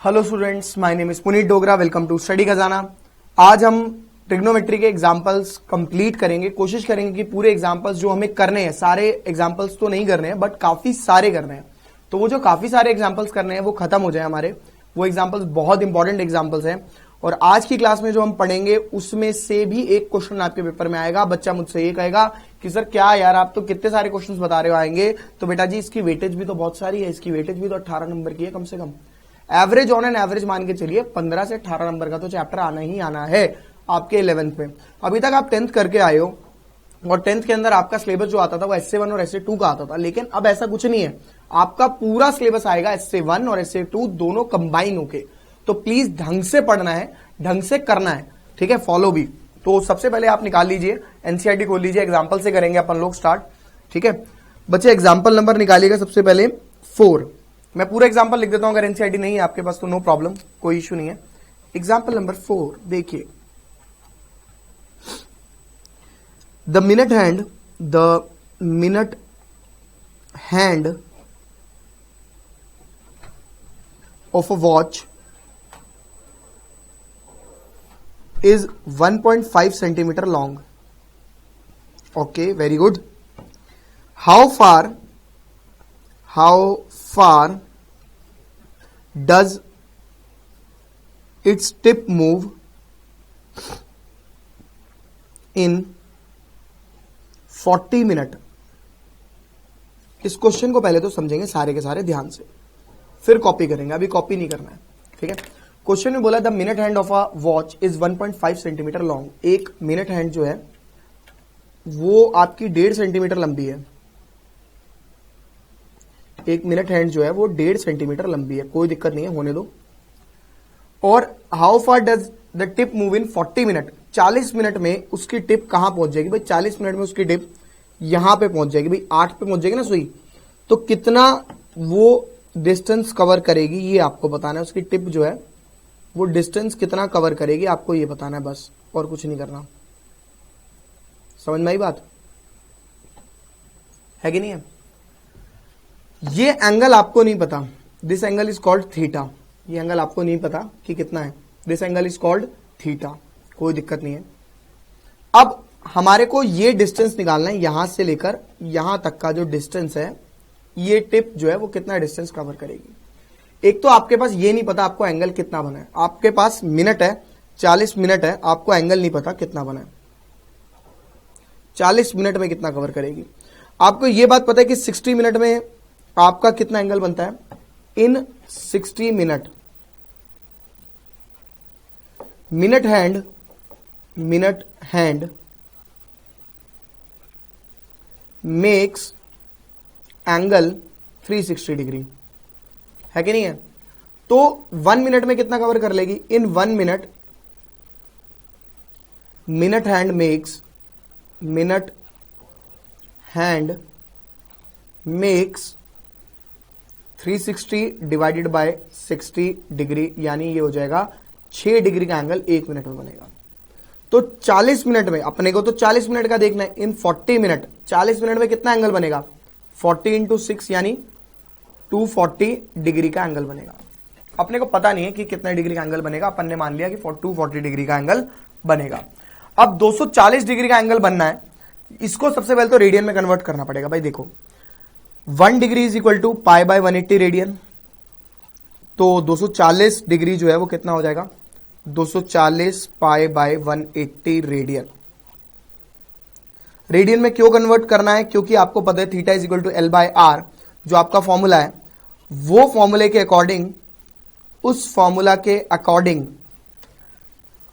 Hello students, my name is Puneet Dogra. Welcome to study Khazana. आज हम trigonometry के एग्जांपल्स कंप्लीट करेंगे। कोशिश करेंगे कि पूरे एग्जांपल्स जो हमें करने हैं, सारे एग्जांपल्स तो नहीं करने हैं बट काफी सारे करने हैं, तो वो जो काफी सारे एग्जांपल्स करने हैं वो खत्म हो जाए हमारे। वो एग्जांपल्स बहुत इंपॉर्टेंट एग्जांपल्स हैं और आज की क्लास में जो हम पढ़ेंगे उसमें से भी एक क्वेश्चन आपके पेपर में आएगा। बच्चा मुझसे ये कहेगा कि सर क्या यार, आप तो कितने सारे क्वेश्चंस बता रहे हो आएंगे। तो बेटा जी, इसकी वेटेज भी तो बहुत सारी है, इसकी वेटेज भी तो 18 नंबर की है कम से कम। एवरेज ऑन एन एवरेज मान के चलिए 15 से 18 नंबर का तो चैप्टर आना ही आना है आपके 11th में। अभी तक आप 10th करके आए हो और 10th के अंदर आपका सिलेबस जो आता था वो SA1 और SA2 का आता था, लेकिन अब ऐसा कुछ नहीं है। आपका पूरा सिलेबस आएगा SA1 और SA2 दोनों कंबाइन होके। तो प्लीज ढंग से पढ़ना है, ढंग से करना है, ठीक है, फॉलो भी। तो सबसे पहले आप निकाल लीजिए एनसीईआरटी खोल लीजिए, एग्जाम्पल से करेंगे अपन लोग स्टार्ट, ठीक है बच्चे। एग्जाम्पल नंबर निकालिएगा सबसे पहले 4। मैं पूरा एग्जाम्पल लिख देता हूं, अगर एनसीईआरटी नहीं है आपके पास तो नो प्रॉब्लम, कोई इश्यू नहीं है। एग्जाम्पल नंबर 4 देखिए। The minute hand of a watch is 1.5 centimeter long. Okay, very good. How far does its tip move in 40 minutes? इस क्वेश्चन को पहले तो समझेंगे सारे के सारे ध्यान से, फिर कॉपी करेंगे। अभी कॉपी नहीं करना है, ठीक है। क्वेश्चन में बोला the minute hand of a watch is 1.5 centimetre long. एक मिनट हैंड जो है वो आपकी 1.5 सेंटीमीटर लंबी है। एक मिनट हैंड जो है वो 1.5 सेंटीमीटर लंबी है, कोई दिक्कत नहीं है, होने दो। और how far does the tip move in 40 minute. 40 minute में उसकी टिप कहां पहुंच जाएगी भाई? 40 मिनट में उसकी टिप यहां पे पहुंच जाएगी भाई, 8 पे पहुंच जाएगी ना सुई। तो कितना वो डिस्टेंस कवर करेगी ये आपको बताना है। उसकी टिप जो है वो डिस्टेंस कितना कवर करेगी आपको ये बताना है बस, और कुछ नहीं करना। समझ में आई बात है कि नहीं है? ये एंगल आपको नहीं पता, this angle is called theta. ये एंगल आपको नहीं पता कि कितना है, this angle is called theta, कोई दिक्कत नहीं है। अब हमारे को ये डिस्टेंस निकालना है, यहां से लेकर यहां तक का जो डिस्टेंस है, ये टिप जो है वो कितना डिस्टेंस कवर करेगी। एक तो आपके पास ये नहीं पता आपको एंगल कितना बना है। आपके पास मिनट है, 40 मिनट है, आपको एंगल नहीं पता कितना बना है, 40 मिनट में कितना कवर करेगी। आपको ये बात पता है कि 60 मिनट में आपका कितना एंगल बनता है। इन 60 minute minute hand makes angle 360 degree, है कि नहीं है? तो 1 मिनट में कितना कवर कर लेगी? इन 1 minute minute hand makes 360 divided by 60 degree, यानी ये हो जाएगा 6 डिग्री का एंगल 1 मिनट में बनेगा। तो 40 मिनट में अपने को तो 40 मिनट का देखना है। इन 40 मिनट 40 मिनट में कितना एंगल बनेगा? 40 इंटू 6 यानी 240 डिग्री का एंगल बनेगा। अपने को पता नहीं है कि कितने डिग्री का एंगल बनेगा, अपन ने मान लिया कि 240 डिग्री का एंगल बनेगा। अब 240 डिग्री का एंगल बनना है, इसको सबसे पहले तो रेडियन में कन्वर्ट करना पड़ेगा भाई। देखो 1 degree is equal to pi by 180 radian. तो 240 डिग्री जो है वो कितना हो जाएगा? 240 पाई बाय 180 रेडियन। रेडियन में क्यों कन्वर्ट करना है? क्योंकि आपको पता है theta is equal to L by R, जो आपका फॉर्मूला है वो फॉर्मूले के अकॉर्डिंग, उस फॉर्मूला के अकॉर्डिंग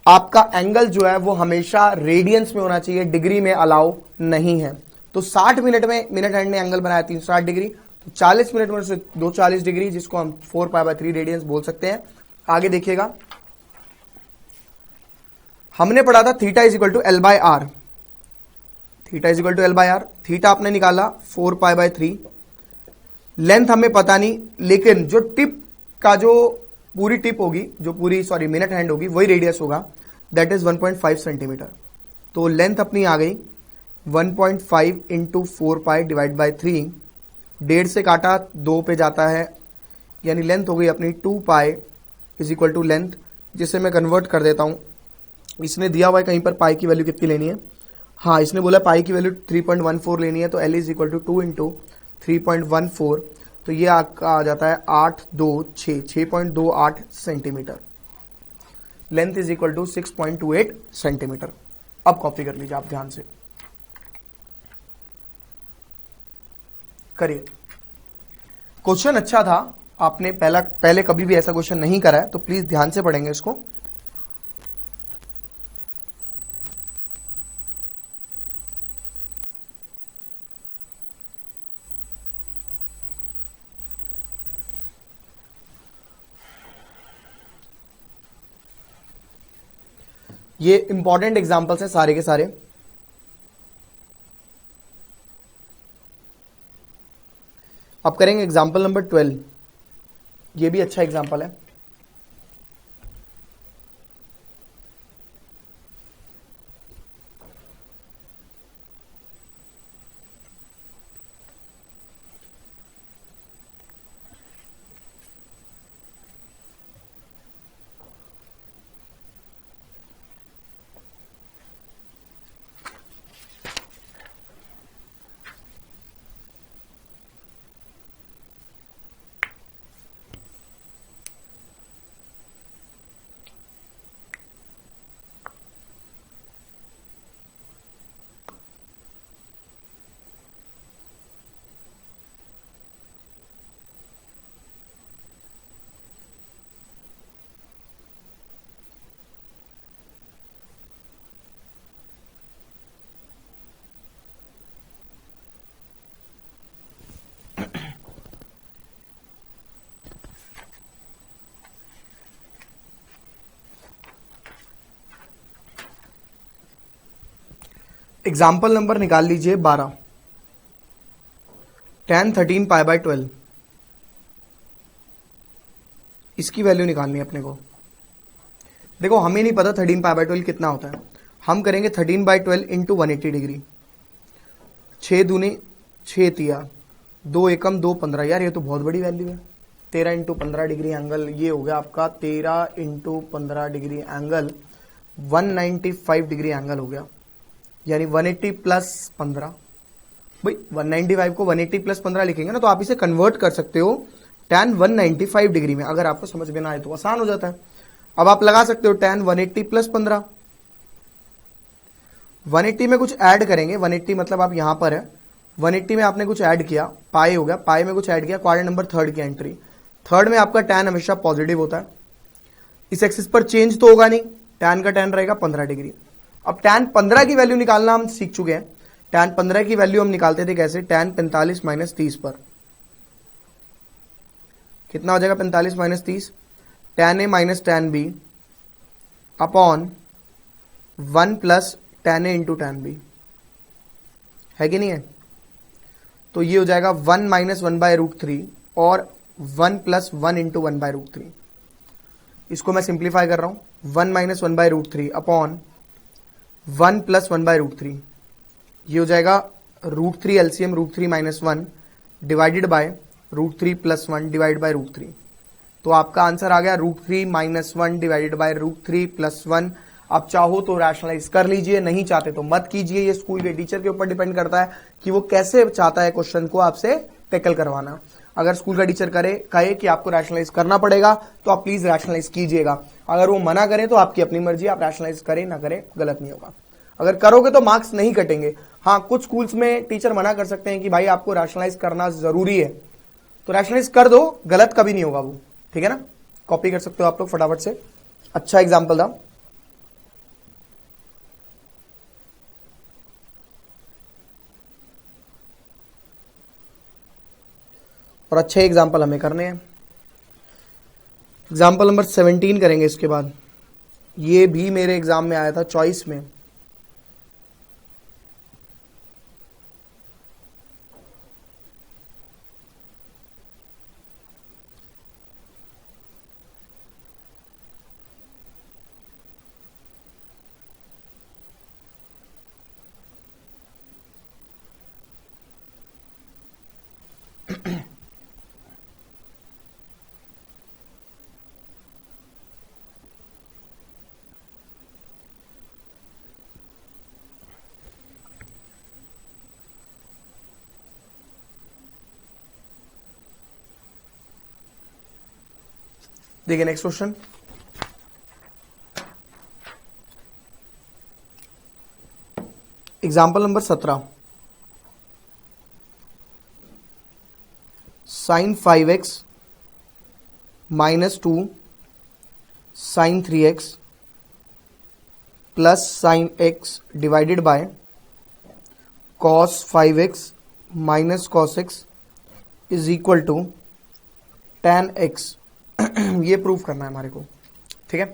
आपका एंगल जो है वो हमेशा रेडियंस में होना चाहिए, डिग्री में अलाउ नहीं है। तो 60 मिनट में मिनट हैंड ने एंगल बनाया 360 डिग्री, तो 40 मिनट में से 240 डिग्री, जिसको हम 4 पाई बाय 3 रेडियंस बोल सकते हैं। आगे देखिएगा, हमने पढ़ा था theta is equal to L by R। Theta is equal to L by R, theta आपने निकाला 4 पाई बाय 3। लेंथ हमें पता नहीं, लेकिन जो टिप का जो पूरी टिप होगी, जो पूरी मिनट हैंड होगी, वही रेडियस होगा, दैट इज 1.5 सेंटीमीटर। तो लेंथ अपनी आ गई 1.5 इंटू 4 पाई डिवाइड बाई 3, 1.5 से काटा 2 पे जाता है, यानी लेंथ हो गई अपनी 2 pi is equal to length, जिसे मैं कन्वर्ट कर देता हूँ। इसने दिया हुआ है कहीं पर पाई की वैल्यू कितनी लेनी है, हाँ इसने बोला पाई की वैल्यू 3.14 लेनी है, तो L is equal to 2 into 3.14, तो ये आ जाता है 6.28 centimetre. Length is equal to 6.28 centimetre. अब कॉपी कर लीजिए आप ध्यान से, करिए। क्वेश्चन अच्छा था, आपने पहले कभी भी ऐसा क्वेश्चन नहीं करा है, तो प्लीज ध्यान से पढ़ेंगे इसको। ये इंपॉर्टेंट एग्जांपल्स हैं सारे के सारे। अब करेंगे एग्जांपल नंबर 12। ये भी अच्छा एग्जांपल है। एग्जाम्पल नंबर निकाल लीजिए 12। tan 13 पाई बाय 12, इसकी वैल्यू निकालनी है अपने को। देखो हमें नहीं पता 13 पाई बाय 12 कितना होता है, हम करेंगे 13 बाई 12 इंटू 180 डिग्री। 6 दूनी 6 तिया 2 एकम 2 15, यार ये तो बहुत बड़ी वैल्यू है। 13 इंटू 15 डिग्री एंगल, ये हो गया आपका 13 into 15 degree angle 195 degree angle हो गया, यानी 180 प्लस 15। भाई 195 को 180 प्लस 15 लिखेंगे ना, तो आप इसे कन्वर्ट कर सकते हो tan 195 डिग्री में। अगर आपको समझ में ना आए तो आसान हो जाता है। अब आप लगा सकते हो tan 180 प्लस 15। 180 में कुछ ऐड करेंगे, 180 मतलब आप यहां पर है, 180 में आपने कुछ ऐड किया, पाई हो गया, पाई में कुछ ऐड किया, क्वाड्रेंट नंबर थर्ड की एंट्री। थर्ड में आपका tan हमेशा पॉजिटिव होता है, इस एक्सिस पर चेंज तो होगा नहीं, tan का tan रहेगा 15 डिग्री। अब tan 15 की वैल्यू निकालना हम सीख चुके हैं। tan 15 की वैल्यू हम निकालते थे कैसे, tan 45 माइनस 30 पर कितना हो जाएगा, 45 minus 30, tan a minus tan b upon 1 plus tan a into tan b, है कि नहीं है। तो ये हो जाएगा 1 माइनस 1 बाय रूट 3 और 1 प्लस 1 इंटू 1 बाय रूट 3। इसको मैं सिंप्लीफाई कर रहा हूं, 1 minus 1 by root 3 upon 1 plus 1 by root 3। ये हो जाएगा root 3 LCM root 3 minus 1 divided by root 3 plus 1 divide by root 3। तो आपका आंसर आ गया root 3 minus 1 divided by root 3 plus 1। आप चाहो तो रैशनलाइज कर लीजिए, नहीं चाहते तो मत कीजिए। ये स्कूल के टीचर के ऊपर डिपेंड करता है कि वो कैसे चाहता है क्वेश्चन को आपसे टैकल करवाना। अगर स्कूल का टीचर कहे कि आपको रैशनलाइज करना पड़ेगा, तो आप प्लीज रैशनलाइज कीजिएगा। अगर वो मना करें तो आपकी अपनी मर्जी, आप रैशनलाइज करें ना करें गलत नहीं होगा। अगर करोगे तो मार्क्स नहीं कटेंगे। हाँ, कुछ स्कूल्स में टीचर मना कर सकते हैं कि भाई आपको रैशनलाइज करना जरूरी है, तो रैशनलाइज कर दो, गलत कभी नहीं होगा वो, ठीक है ना। कॉपी कर सकते हो आप लोग फटाफट से। अच्छा एग्जाम्पल था। और अच्छे एग्जाम्पल हमें करने हैं। एग्जाम्पल नंबर 17 करेंगे इसके बाद। ये भी मेरे एग्जाम में आया था चॉइस में। देखिए next question, example number 17, sine 5x minus 2 sine 3x plus sine x divided by cos 5x minus cos x is equal to tan x। ये प्रूव करना है हमारे को, ठीक है।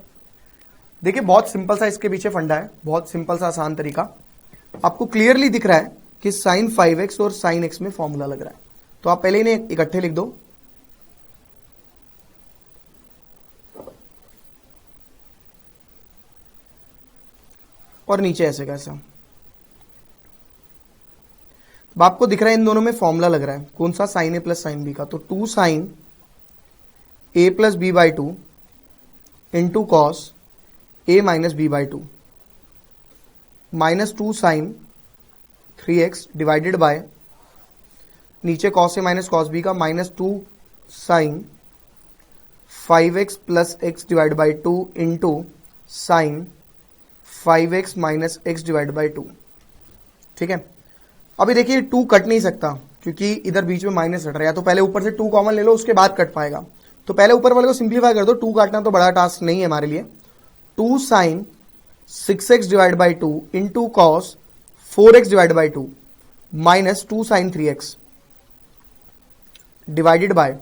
देखिए बहुत सिंपल सा इसके पीछे फंडा है, बहुत सिंपल सा आसान तरीका। आपको क्लियरली दिख रहा है कि साइन 5x और साइन x में फॉर्मूला लग रहा है, तो आप पहले इन्हें इकट्ठे लिख दो। और नीचे ऐसे कैसा, अब आपको दिख रहा है इन दोनों में फॉर्मूला लग रहा है, कौन सा, साइन ए प्लस साइन बी का। तो 2 sine A plus B by 2 into cos A minus B by 2 minus 2 sine 3x divided by नीचे कॉस ए माइनस कॉस बी का minus 2 sine 5x plus X divide by 2 into sine 5x minus X divide by 2, ठीक है। अभी देखिए 2 cut नहीं सकता क्योंकि इधर बीच में माइनस हट रहा है, या तो पहले ऊपर से 2 कॉमन ले लो उसके बाद कट पाएगा। तो पहले ऊपर वाले को सिंप्लीफाई कर दो, 2 काटना तो बड़ा टास्क नहीं है हमारे लिए। 2 sine 6x divide by 2 into cos 4x divide by 2 minus 2 sine 3x divided by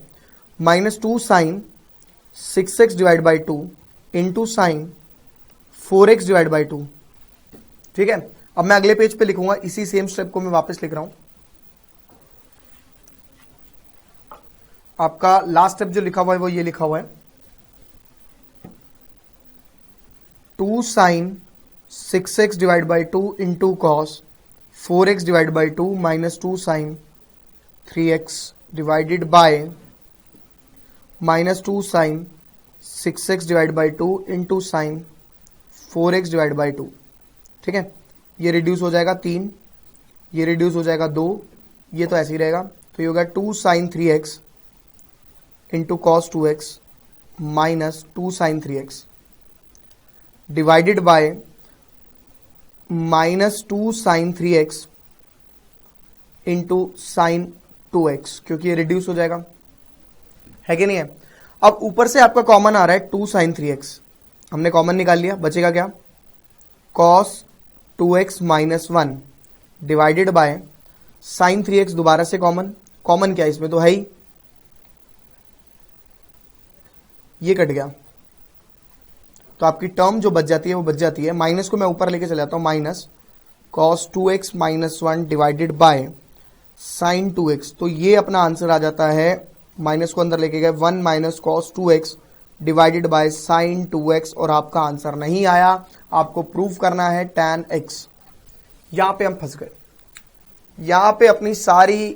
minus 2 sine 6x divide by 2 into sine 4x divide by 2, ठीक है। अब मैं अगले पेज पे लिखूंगा, इसी सेम स्टेप को मैं वापस लिख रहा हूं। आपका लास्ट स्टेप जो लिखा हुआ है वो ये लिखा हुआ है, 2 sine 6x divide by 2 into cos 4x divide by 2 minus 2 sine 3x divided by minus 2 sine 6x divide by 2 into sine 4x divide by 2, ठीक है। ये रिड्यूस हो जाएगा 3, ये रिड्यूस हो जाएगा 2, ये तो ऐसे ही रहेगा। तो ये होगा 2 sine 3x into cos 2x minus 2 sine 3x divided by minus 2 sine 3x into sine 2x, क्योंकि ये रिड्यूस हो जाएगा, है कि नहीं है। अब ऊपर से आपका कॉमन आ रहा है 2 साइन 3x, हमने कॉमन निकाल लिया, बचेगा क्या, cos 2x minus 1 divided by sine 3x दोबारा से कॉमन, कॉमन क्या इसमें तो है ही, ये कट गया। तो आपकी टर्म जो बच जाती है वो बच जाती है, माइनस को मैं ऊपर लेके चले जाता हूं, minus cos 2x minus 1 divided by sine 2x। तो ये अपना आंसर आ जाता है, माइनस को अंदर लेके गए, 1 minus cos 2x divided by sine 2x, और आपका आंसर नहीं आया। आपको प्रूव करना है tan x। यहां पे हम फंस गए, यहां पे अपनी सारी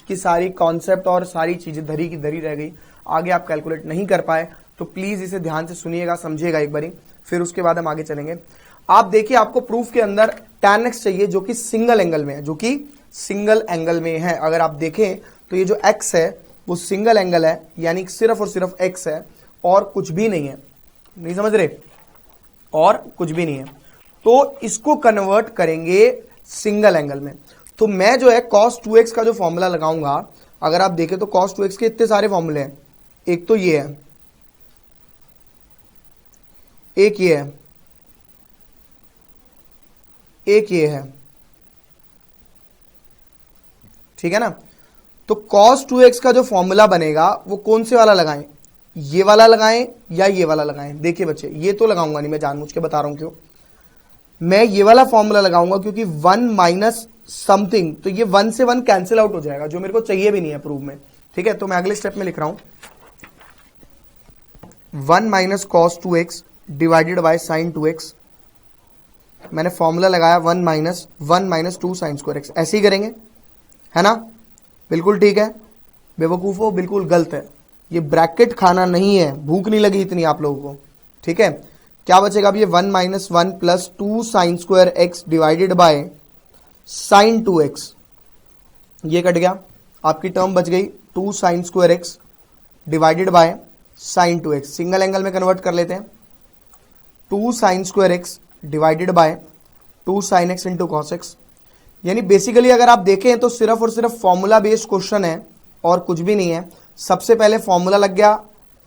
की सारी कॉन्सेप्ट और सारी चीजें धरी की धरी रह गई, आगे आप कैलकुलेट नहीं कर पाए। तो प्लीज इसे ध्यान से सुनिएगा, समझिएगा एक बारी, फिर उसके बाद हम आगे चलेंगे। आप देखिए आपको प्रूफ के अंदर tan x चाहिए जो कि सिंगल एंगल में है, जो कि सिंगल एंगल में है। अगर आप देखें तो ये जो x है वो सिंगल एंगल है, यानी सिर्फ और सिर्फ x है और कुछ भी नहीं है, नहीं समझ रहे, और कुछ भी नहीं है। तो इसको कन्वर्ट करेंगे सिंगल एंगल में। तो मैं जो है cos 2x का जो फॉर्मूला लगाऊंगा, अगर आप देखें तो cos 2x के इतने सारे फॉर्मूले हैं, एक तो ये है, एक ये है, एक ये है, ठीक है ना। तो cos 2x का जो फॉर्मूला बनेगा वो कौन से वाला लगाएं, ये वाला लगाएं या ये वाला लगाएं। देखिए बच्चे, ये तो लगाऊंगा नहीं, मैं जानबूझ के बता रहा हूं क्यों। मैं ये वाला फॉर्मूला लगाऊंगा क्योंकि 1 माइनस समथिंग, तो ये 1 से 1 कैंसिल आउट हो जाएगा, जो मेरे को चाहिए भी नहीं है प्रूफ में, ठीक है। तो मैं अगले स्टेप में लिख रहा हूं, 1 minus cos 2x divided by sine 2x। मैंने फॉर्मूला लगाया 1 माइनस 2 साइन स्क्वायर x। ऐसे ही करेंगे, है ना, बिल्कुल ठीक है। बेवकूफो, बिल्कुल गलत है, ये ब्रैकेट खाना नहीं है, भूख नहीं लगी इतनी आप लोगों को, ठीक है। क्या बचेगा अब, ये 1 minus 1 plus 2 sine square x divided by sine 2x, ये कट गया, आपकी टर्म बच गई 2 sine square x divided by sine 2x, single angle में कन्वर्ट कर लेते हैं, 2 sign square x divided by 2 sine x into cos x. यानी बेसिकली अगर आप देखें तो सिर्फ और सिर्फ फॉर्मूला बेस्ड क्वेश्चन है और कुछ भी नहीं है। सबसे पहले फॉर्मूला लग गया,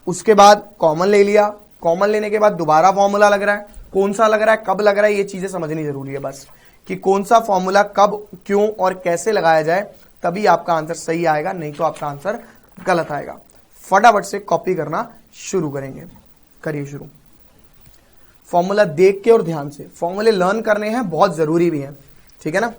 उसके बाद कॉमन ले लिया, कॉमन लेने के बाद दोबारा फॉर्मूला लग रहा है, कौन सा लग रहा है, कब लग रहा है, ये चीजें समझनी जरूरी है बस, कि कौन सा फॉर्मूला कब, क्यों और कैसे लगाया जाए, तभी आपका आंसर सही आएगा, नहीं तो आपका आंसर गलत आएगा। फटाफट से कॉपी करना शुरू करेंगे, करिए शुरू। फॉर्मूला देख के और ध्यान से, फॉर्मूले लर्न करने हैं, बहुत जरूरी भी है, ठीक है ना।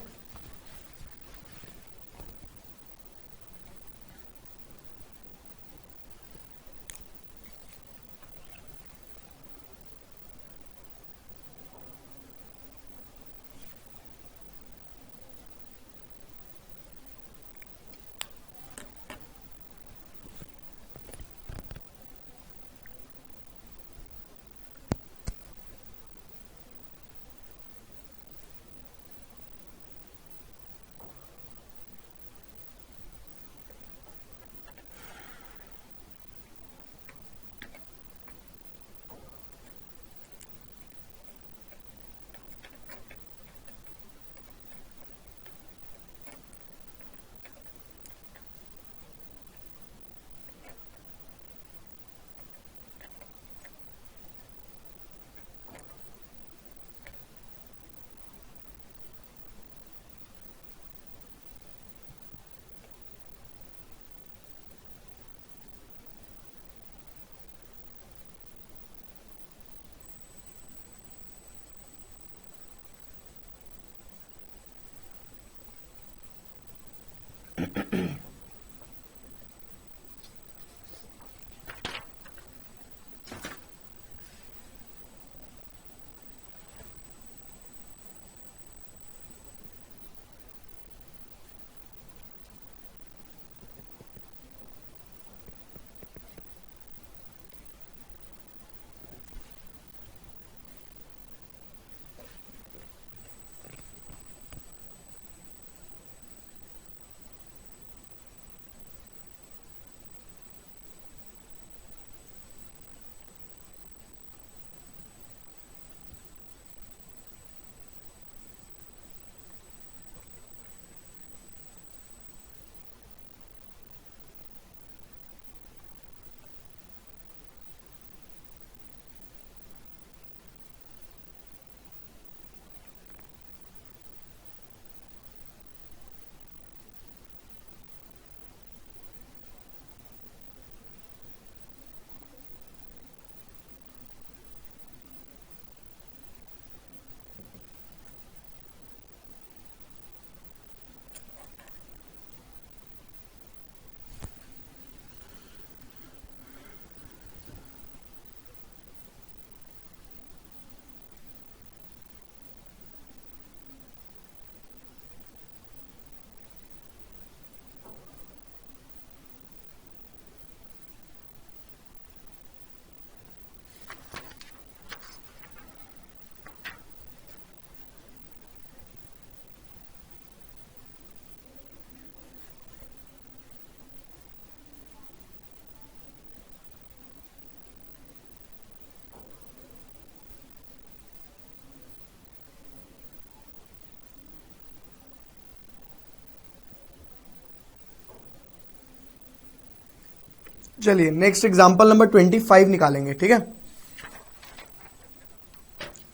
चलिए नेक्स्ट एग्जांपल नंबर 25 निकालेंगे, ठीक है।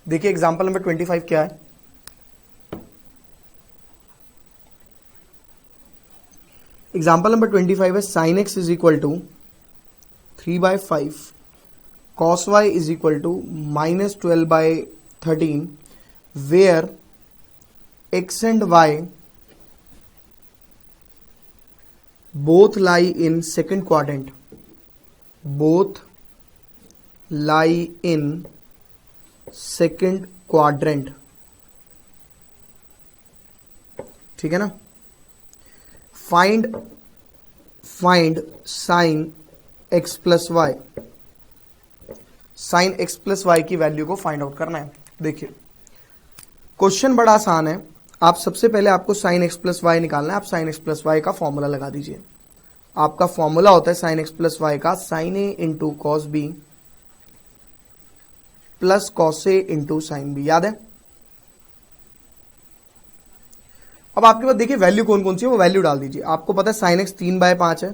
देखिए एग्जांपल नंबर 25 क्या है। एग्जांपल नंबर 25 है sine x is equal to 3/5 cos Y is equal to -12/13 where X and Y both lie in second quadrant, both lie in second quadrant, ठीक है ना। Find sine x plus Y, sine x plus Y की value को find out करना है। देखिए question बड़ा आसान है। आप सबसे पहले आपको साइन एक्स प्लस वाई निकालना है। आप साइन एक्स प्लस वाई का फॉर्मूला लगा दीजिए। आपका फॉर्मूला होता है साइन एक्स प्लस वाई का, sine A into cos B plus cos A into sine B, याद है। अब आपके पास देखिए वैल्यू कौन कौन सी है, वो वैल्यू डाल दीजिए। आपको पता है साइन एक्स 3/5 है,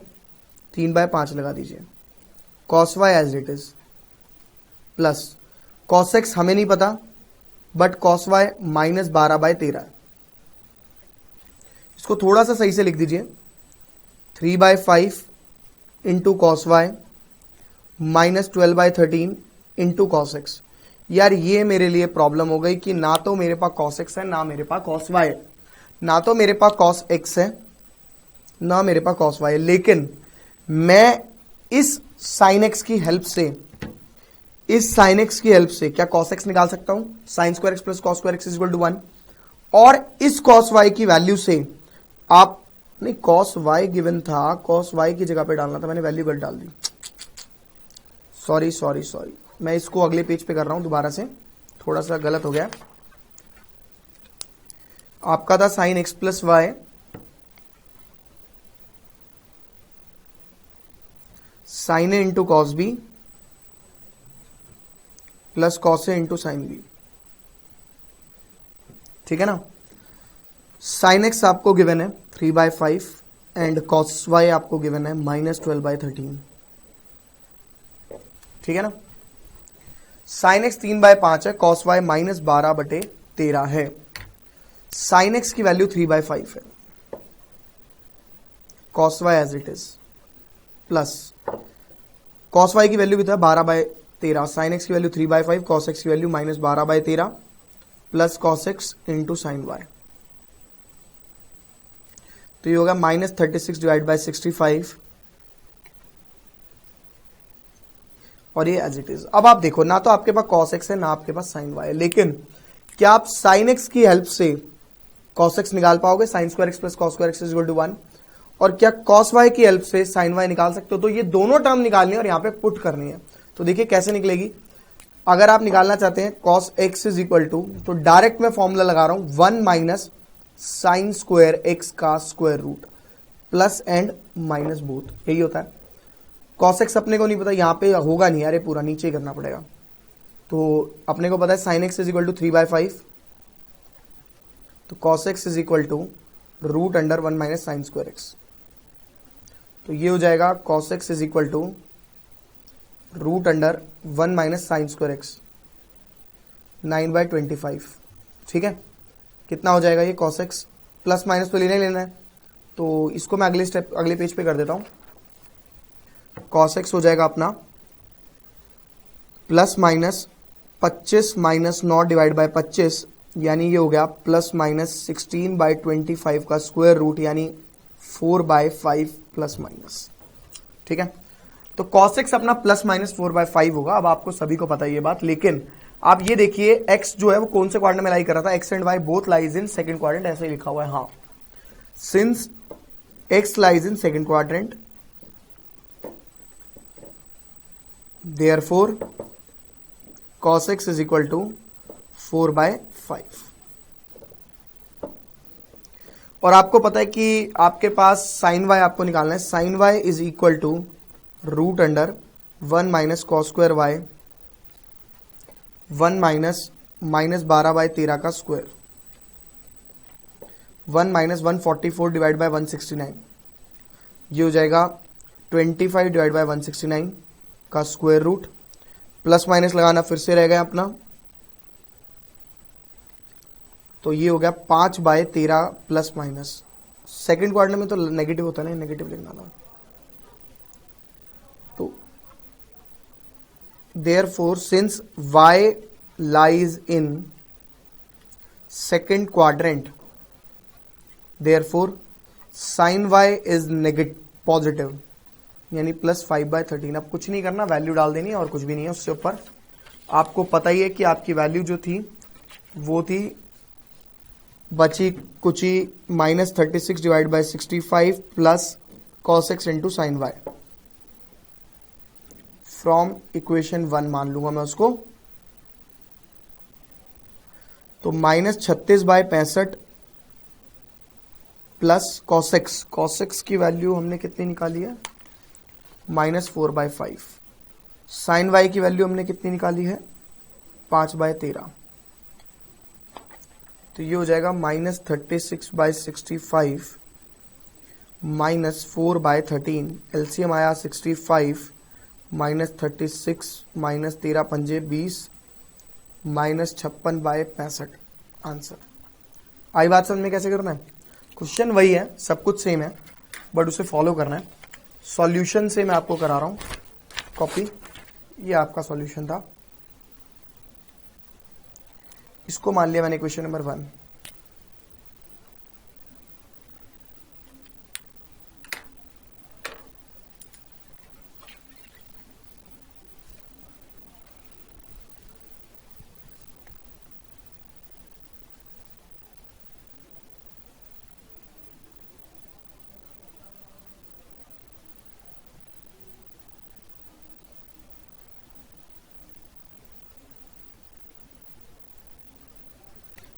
3/5 लगा दीजिए, cos y as it is plus cos x हमें नहीं पता बट कॉस वाई -12/13 है। इसको थोड़ा सा सही से लिख दीजिए, 3/5 into cos y -12/13 into cos x. यार ये मेरे लिए प्रॉब्लम हो गई कि ना तो मेरे पास कॉस एक्स है ना मेरे पास कॉस वाई है, ना तो मेरे पास कॉस एक्स है ना मेरे पास कॉस वाई है, लेकिन मैं इस साइन एक्स की हेल्प से, क्या कॉस एक्स निकाल सकता हूं, sine square x plus cos square x equal to 1, और इस कॉस वाई की वैल्यू से आप, नहीं कॉस वाई गिवन था, कॉस वाई की जगह पे डालना था, मैंने वैल्यू गलत डाल दी, सॉरी, मैं इसको अगले पेज पे कर रहा हूं दोबारा से, थोड़ा सा गलत हो गया। आपका था sine x plus Y sine A into cos B plus cos A into sine B, ठीक है ना। साइन एक्स आपको गिवन है 3/5 एंड कॉस वाई आपको गिवन है -12/13, ठीक है ना। साइन एक्स 3/5 है, कॉस वाई -12/13 है, साइन एक्स की वैल्यू 3/5 है, cos y as it is plus cos y की वैल्यू भी था 12/13, साइन एक्स की वैल्यू 3/5, कॉस एक्स की value -12/13 plus cos x into sine y, तो ये होगा -36/65 और ये एज इट इज। अब आप देखो ना तो आपके पास कॉस एक्स है ना आपके पास साइन वाई है, लेकिन क्या आप साइन एक्स की हेल्प से कॉस एक्स निकाल पाओगे, sine square x plus cos square x equal to 1, और क्या कॉस वाई की हेल्प से साइन वाई निकाल सकते हो। तो ये दोनों टर्म निकालनी है और यहां पे पुट करनी है। तो देखिए कैसे निकलेगी, अगर आप निकालना चाहते हैं cos x is equal to, तो डायरेक्ट मैं फॉर्मूला लगा रहा हूं 1 माइनस साइन स्क्वायर एक्स का square root plus and minus both, यही होता है। कॉस एक्स अपने को नहीं पता, यहां पे होगा नहीं यार, पूरा नीचे ही करना पड़ेगा। तो अपने को पता है sine x is equal to 3/5, तो cos x is equal to root under 1 minus sine square x, तो ये हो जाएगा cos x is equal to root under 1 minus sine square x 9/25, ठीक है। कितना हो जाएगा ये कॉस एक्स, प्लस माइनस तो लेना ही लेना है, तो इसको मैं अगले पेज पे कर देता हूं। कॉस एक्स हो जाएगा अपना plus minus 25 minus 9 divide by 25, यानी ये हो गया प्लस माइनस 16/25 का स्क्वायर रूट, यानी 4/5 प्लस माइनस, ठीक है। तो cos x अपना प्लस माइनस 4/5 होगा। अब आपको सभी को पता है ये बात, लेकिन आप ये देखिए x जो है वो कौन से क्वाड्रेंट में लाई कर रहा था, x and y both lies in second quadrant, ऐसे ही लिखा हुआ है। हाँ, since x lies in second quadrant therefore cos x is equal to 4/5। और आपको पता है कि आपके पास साइन y आपको निकालना है, sine y is equal to root under 1 minus cos square y 1 minus -12/13 का स्क्वायर, 1 माइनस 144 डिवाइड बाय 169, ये हो जाएगा 25 डिवाइड बाय 169 का स्क्वायर रूट, प्लस माइनस लगाना फिर से रह गया अपना, तो ये हो गया 5/13 प्लस माइनस, सेकेंड क्वाड्रेंट में तो नेगेटिव होता है ना, नेगेटिव लिखना था। तो therefore since y lies in second quadrant, therefore sin y is negative positive, यानी प्लस 5/13। अब कुछ नहीं करना, वैल्यू डाल देनी है और कुछ भी नहीं है उससे ऊपर। आपको पता ही है कि आपकी वैल्यू जो थी वो थी बची कुची -36 divide by 65 plus cos x into sine y, from equation 1 मान लूंगा मैं उसको। तो -36/65 प्लस कॉसेक्स, कॉसेक्स की वैल्यू हमने कितनी निकाली है, -4/5। साइन वाई की वैल्यू हमने कितनी निकाली है, 5/13। तो ये हो जाएगा -36/65 -4/13। एलसीएम आया 65 -36 -13 पंजे 20 -56/65। आंसर आई बात समझ में कैसे करना है? क्वेश्चन वही है, सब कुछ सेम है, बट उसे फॉलो करना है। सॉल्यूशन से मैं आपको करा रहा हूं कॉपी। ये आपका सॉल्यूशन था, इसको मान लिया मैंने क्वेश्चन नंबर 1।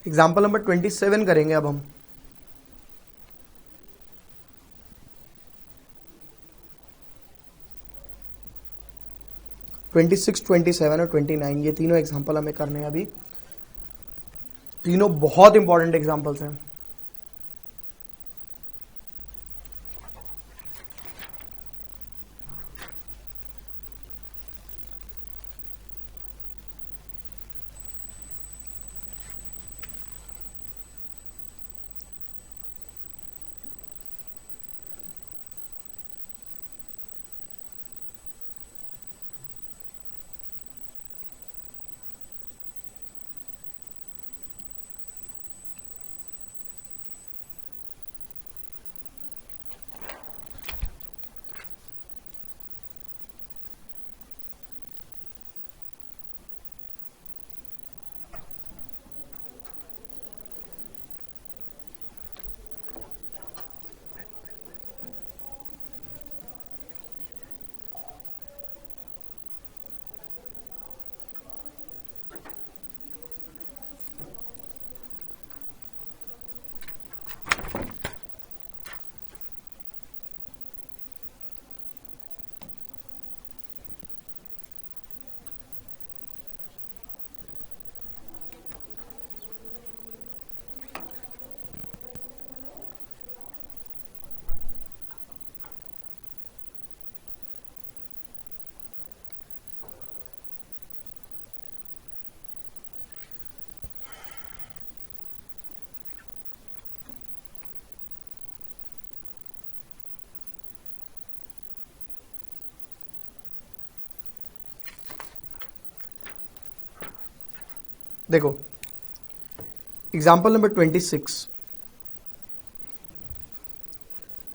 एग्जाम्पल नंबर 27 करेंगे अब हम। ट्वेंटी 27 और 29 ये तीनों एग्जाम्पल हमें करने हैं अभी। तीनों बहुत इंपॉर्टेंट एग्जाम्पल्स हैं। देखो example number 26,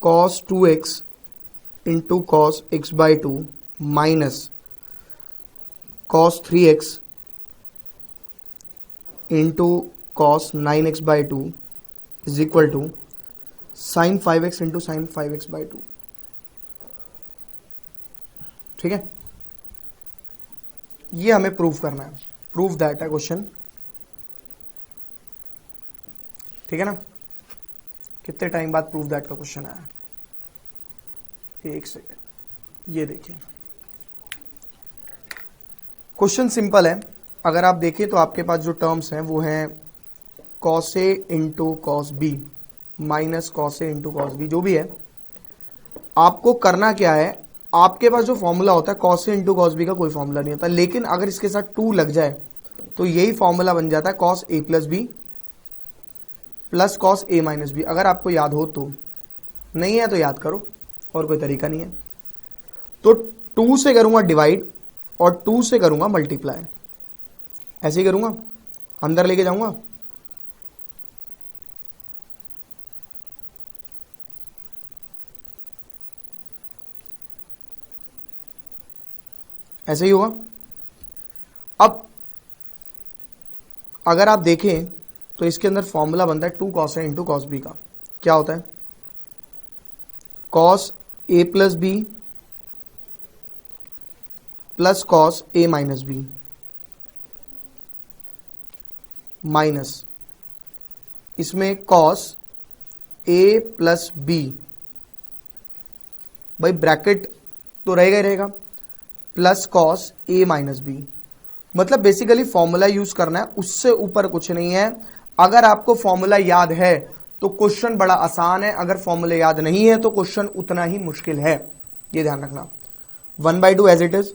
cos 2x into cos x/2 minus cos 3x into cos 9x/2 is equal to sin 5x into sin 5x/2। ठीक है, ये हमें प्रूव करना है। प्रूव दैट है क्वेश्चन, ठीक है ना। कितने टाइम बाद प्रूव दैट का क्वेश्चन आया, एक सेकेंड। ये देखिए क्वेश्चन सिंपल है। अगर आप देखें तो आपके पास जो टर्म्स हैं वो हैं cos A into cos B minus cos A into cos B। जो भी है आपको करना क्या है, आपके पास जो फॉर्मूला होता है cos A into cos B का कोई फॉर्मूला नहीं होता, लेकिन अगर इसके साथ 2 लग जाए तो यही फॉर्मूला बन जाता है cos A plus B plus cos A minus B। अगर आपको याद हो तो, नहीं है तो याद करो, और कोई तरीका नहीं है। तो 2 से करूंगा डिवाइड और 2 से करूंगा मल्टीप्लाई, ऐसे ही करूंगा, अंदर लेके जाऊंगा। ऐसे ही होगा। अब अगर आप देखें तो इसके अंदर फॉर्मूला बनता है 2 cos A into cos B का। क्या होता है, cos A plus B plus cos A minus B minus इसमें cos ए प्लस बी, भाई ब्रैकेट तो रहेगा ही रहेगा, प्लस कॉस ए माइनस बी। मतलब बेसिकली फॉर्मूला यूज करना है, उससे ऊपर कुछ नहीं है। अगर आपको फॉर्मूला याद है तो क्वेश्चन बड़ा आसान है, अगर फॉर्मूला याद नहीं है तो क्वेश्चन उतना ही मुश्किल है, ये ध्यान रखना। 1/2 एज इट इज,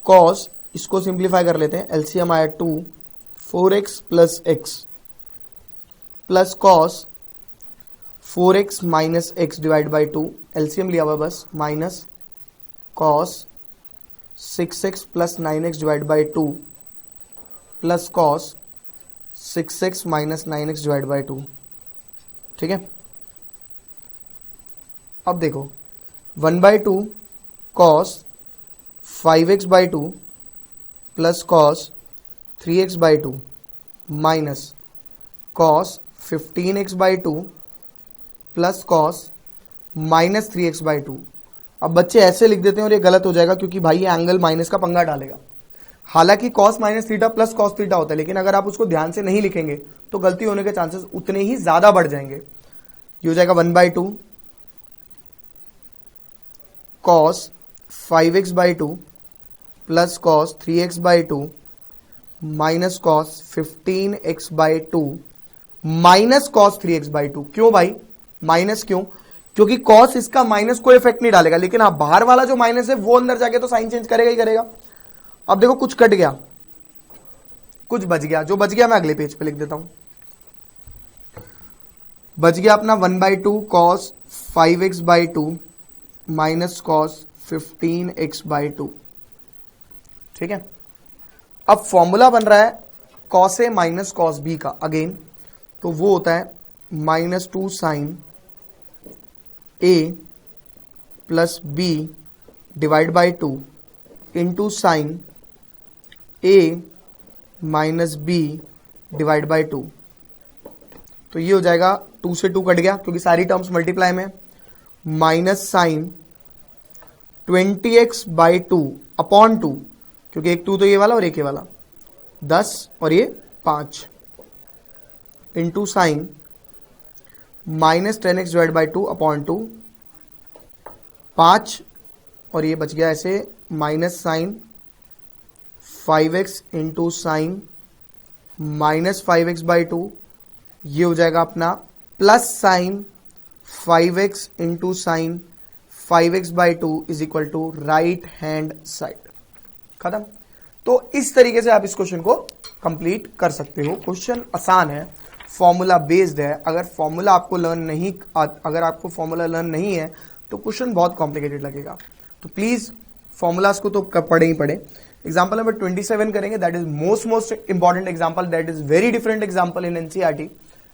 कॉस, इसको सिंप्लीफाई कर लेते हैं, एलसीएम आया 2, 4x plus x plus cos 4x minus X divide by 2, LCM लिया हुआ बस, minus cos 6x plus 9x divide by 2 plus cos 6x minus 9x divide by 2। ठीक है, अब देखो 1/2 cos 5x by 2 plus cos 3x by 2 minus cos 15x by 2 plus cos minus 3x by 2। अब बच्चे ऐसे लिख देते हैं और ये गलत हो जाएगा क्योंकि भाई ये एंगल माइनस का पंगा डालेगा। हालांकि cos minus theta plus cos theta होता है, लेकिन अगर आप उसको ध्यान से नहीं लिखेंगे तो गलती होने के चांसेस उतने ही ज्यादा बढ़ जाएंगे। ये हो जाएगा 1/2 cos 5x by 2 plus cos 3x by 2 minus cos 15x by 2 minus cos 3x by 2। क्यों भाई माइनस क्यों? क्योंकि कॉस इसका माइनस कोई इफेक्ट नहीं डालेगा, लेकिन हाँ बाहर वाला जो माइनस है वो अंदर जाके तो साइन चेंज करेगा ही करेगा। अब देखो कुछ कट गया, कुछ बच गया, जो बच गया मैं अगले पेज पे लिख देता हूं। बच गया अपना 1/2 cos 5x by 2 minus cos 15x by 2। ठीक है, अब फॉर्मूला बन रहा है कॉस ए माइनस कॉस बी का अगेन, तो वो होता है -2 sine A plus B divide by 2 into sine a minus b divide by 2। तो ये हो जाएगा 2 से 2 कट गया क्योंकि सारी टर्म्स मल्टीप्लाई में, minus sine 20x by 2 upon 2, क्योंकि एक 2 तो ये वाला और एक ये वाला 10 और ये 5, into sine minus 10x divide by 2 upon 2, 5 और ये बच गया ऐसे, minus sine 5x into sine minus 5x by 2, ये हो जाएगा अपना plus sine 5x into sine 5x by 2 is equal to right hand side. खत्म। तो इस तरीके से आप इस क्वेश्चन को कंप्लीट कर सकते हो। क्वेश्चन आसान है, फॉर्मूला बेस्ड है। अगर फॉर्मूला आपको अगर आपको फॉर्मूला लर्न नहीं है तो क्वेश्चन बहुत कॉम्प्लिकेटेड लगेगा। तो प्लीज फॉर्मूलाज को तो पढ़े ही पढ़े। एग्जाम्पल नंबर 27 करेंगे, that is most important example, that is very different example in NCERT.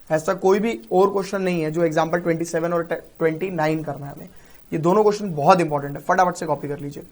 ऐसा कोई भी और क्वेश्चन नहीं है जो एग्जाम्पल 27 और 29 करना है हमें। ये दोनों क्वेश्चन बहुत इंपॉर्टेंट है, फटाफट से कॉपी कर लीजिए।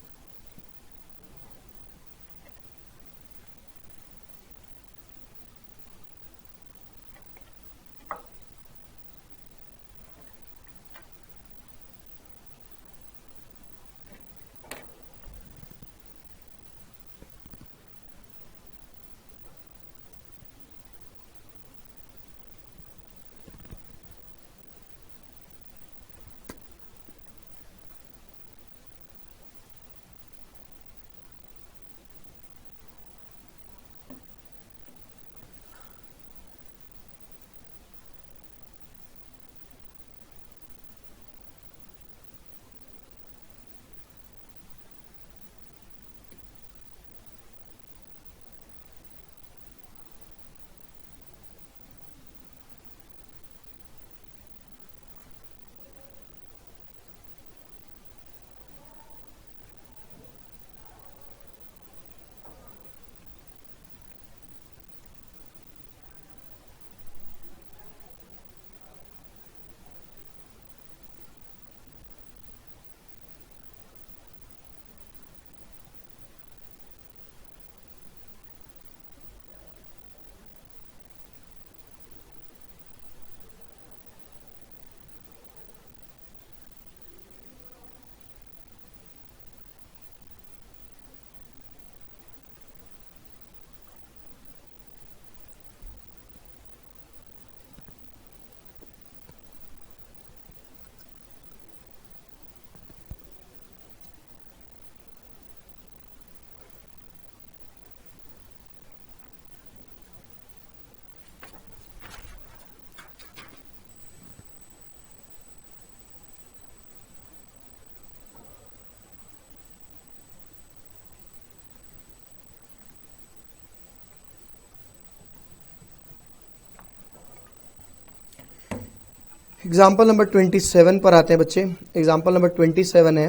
एग्जाम्पल नंबर 27 पर आते हैं बच्चे। एग्जाम्पल नंबर 27 है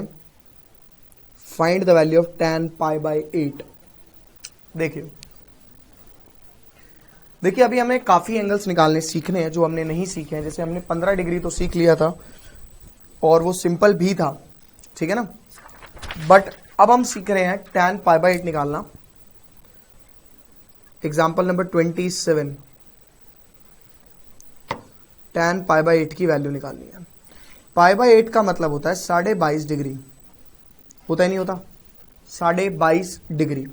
find the value of tan pi by 8। देखिए अभी हमें काफी एंगल्स निकालने सीखने हैं जो हमने नहीं सीखे हैं। जैसे हमने 15 डिग्री तो सीख लिया था और वो सिंपल भी था, ठीक है ना। बट अब हम सीख रहे हैं tan पाई बाई 8 निकालना। Example number 27, tan pi by 8 की वैल्यू निकालनी है। पाई बाई 8 का मतलब होता है 22.5 डिग्री, होता ही नहीं होता 22.5 डिग्री।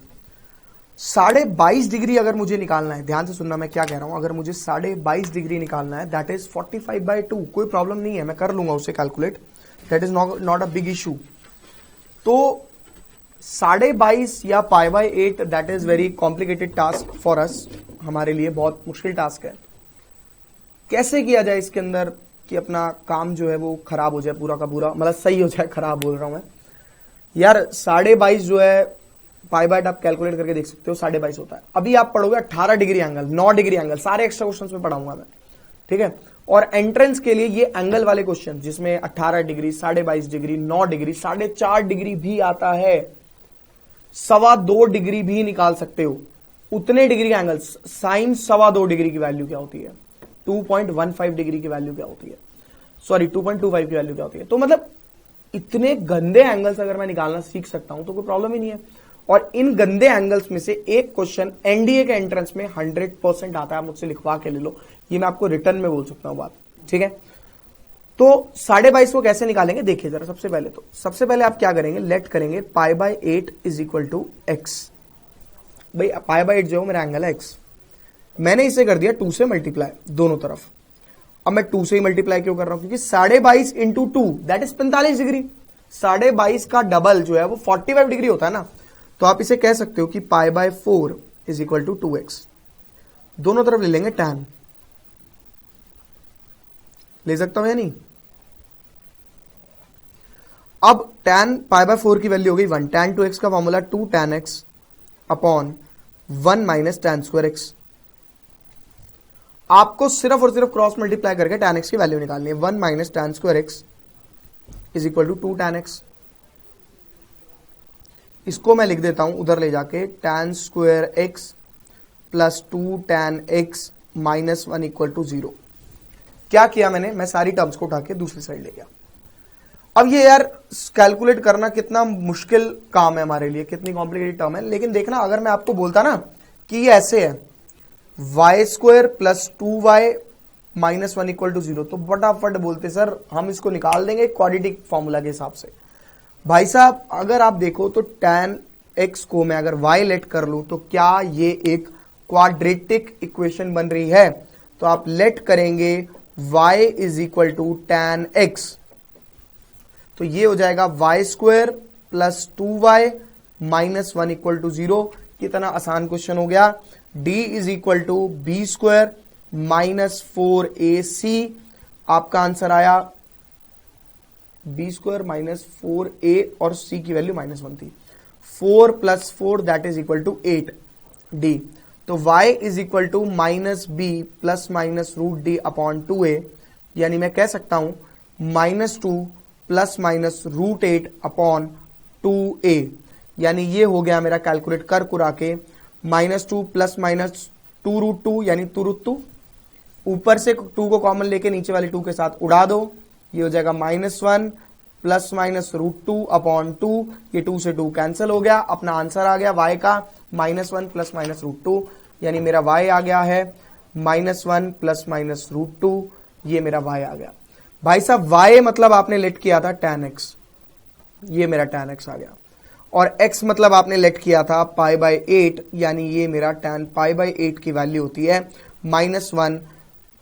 22.5 डिग्री अगर मुझे निकालना है, ध्यान से सुनना मैं क्या कह रहा हूं, अगर मुझे 22.5 डिग्री निकालना है दैट इज 45/2। कोई प्रॉब्लम नहीं है, मैं कर लूंगा उसे calculate, that is not a big issue. तो 22.5 या पाई by 8 that is very complicated task for us, हमारे लिए बहुत मुश्किल टास्क है। कैसे किया जाए इसके अंदर कि अपना काम जो है वो खराब हो जाए पूरा का पूरा, मतलब सही हो जाए, खराब बोल रहा हूं मैं यार। 22.5 जो है पाई बाई आप कैलकुलेट करके देख सकते हो, 22.5 होता है। अभी आप पढ़ोगे 18 डिग्री एंगल, 9 डिग्री एंगल, सारे एक्स्ट्रा क्वेश्चंस में पढ़ाऊंगा मैं, ठीक है। और एंट्रेंस के लिए ये एंगल वाले क्वेश्चन जिसमें 18 डिग्री, 22.5 डिग्री, 9 डिग्री, 4.5 डिग्री भी आता है, 2.25 डिग्री भी निकाल सकते हो। उतने डिग्री एंगल्स, साइन 2.25 डिग्री की वैल्यू क्या होती है, 2.15 डिग्री की वैल्यू क्या होती है, सॉरी 2.25 की वैल्यू क्या होती है। तो मतलब इतने गंदे एंगल्स अगर मैं निकालना सीख सकता हूं तो कोई प्रॉब्लम ही नहीं है। और इन गंदे एंगल्स में से एक क्वेश्चन एनडीए के एंट्रेंस में 100% आता है, मुझसे लिखवा के ले लो, ये मैं आपको रिटर्न में बोल सकता हूं बात, ठीक है। तो 22.5 को कैसे निकालेंगे देखिए जरा। सबसे पहले आप क्या करेंगे, लेट करेंगे pi by 8 is equal to x. भाई पाई बाई 8 जो मेरा एंगल है एक्स, मैंने इसे कर दिया 2 से मल्टीप्लाई दोनों तरफ। अब मैं 2 से ही मल्टीप्लाई क्यों कर रहा हूं, क्योंकि 22.5 इंटू 2 दैट इज 45 डिग्री। 22.5 का डबल जो है वो 45 डिग्री होता है ना। तो आप इसे कह सकते हो कि pi by 4 is equal to 2x। दोनों तरफ ले लेंगे tan, ले सकता हूं या नहीं। अब tan पाई बाय 4 की वैल्यू हो गई 1। tan 2x का formula 2 tan x upon 1 minus tan square x। आपको सिर्फ और सिर्फ क्रॉस मल्टीप्लाई करके tan x की वैल्यू निकालनी है। 1 minus tan square x is equal to 2 tan x। इसको मैं लिख देता हूं उधर ले जाके, tan square x plus 2 tan x minus 1 equal to 0। क्या किया मैंने, मैं सारी टर्म्स को उठा के दूसरी साइड ले गया। अब ये यार कैलकुलेट करना कितना मुश्किल काम है हमारे लिए, कितनी कॉम्प्लिकेटेड टर्म है। लेकिन देखना अगर मैं आपको बोलता ना कि ये ऐसे है y square plus 2y minus 1 equal to 0, तो फटाफट बोलते सर हम इसको निकाल देंगे क्वाड्रेटिक फॉर्मूला के हिसाब से। भाई साहब अगर आप देखो तो tan x को मैं अगर y लेट कर लूं तो क्या ये एक क्वाड्रेटिक इक्वेशन बन रही है। तो आप लेट करेंगे y is equal to tan x, तो ये हो जाएगा y square plus 2y minus 1 equal to 0। कितना आसान क्वेश्चन हो गया। d is equal to b square minus 4ac। आपका आंसर आया बी स्क्वायर माइनस 4a और c की वैल्यू माइनस 1 थी। 4 plus 4 that is equal to 8d। तो y is equal to minus b plus minus root d upon 2a, यानी मैं कह सकता हूं minus 2 plus minus root 8 upon 2a, यानी ये हो गया मेरा कैलकुलेट कर कुरा के माइनस 2 प्लस माइनस 2 रूट 2 यानी 2 रूट 2। ऊपर से 2 को कॉमन लेके नीचे वाले 2 के साथ उड़ा दो, ये हो जाएगा minus 1 plus minus root 2 upon 2। ये 2 से 2 कैंसिल हो गया, अपना आंसर आ गया y का माइनस 1 प्लस माइनस रूट 2, यानी मेरा y आ गया है माइनस 1 प्लस माइनस रूट 2। ये मेरा y आ गया। भाई साहब y मतलब आपने लेट किया था tan x, ये मेरा tan x आ गया। और x मतलब आपने लेट किया था पाई बाय 8, यानी ये मेरा tan पाई बाय 8 की वैल्यू होती है माइनस 1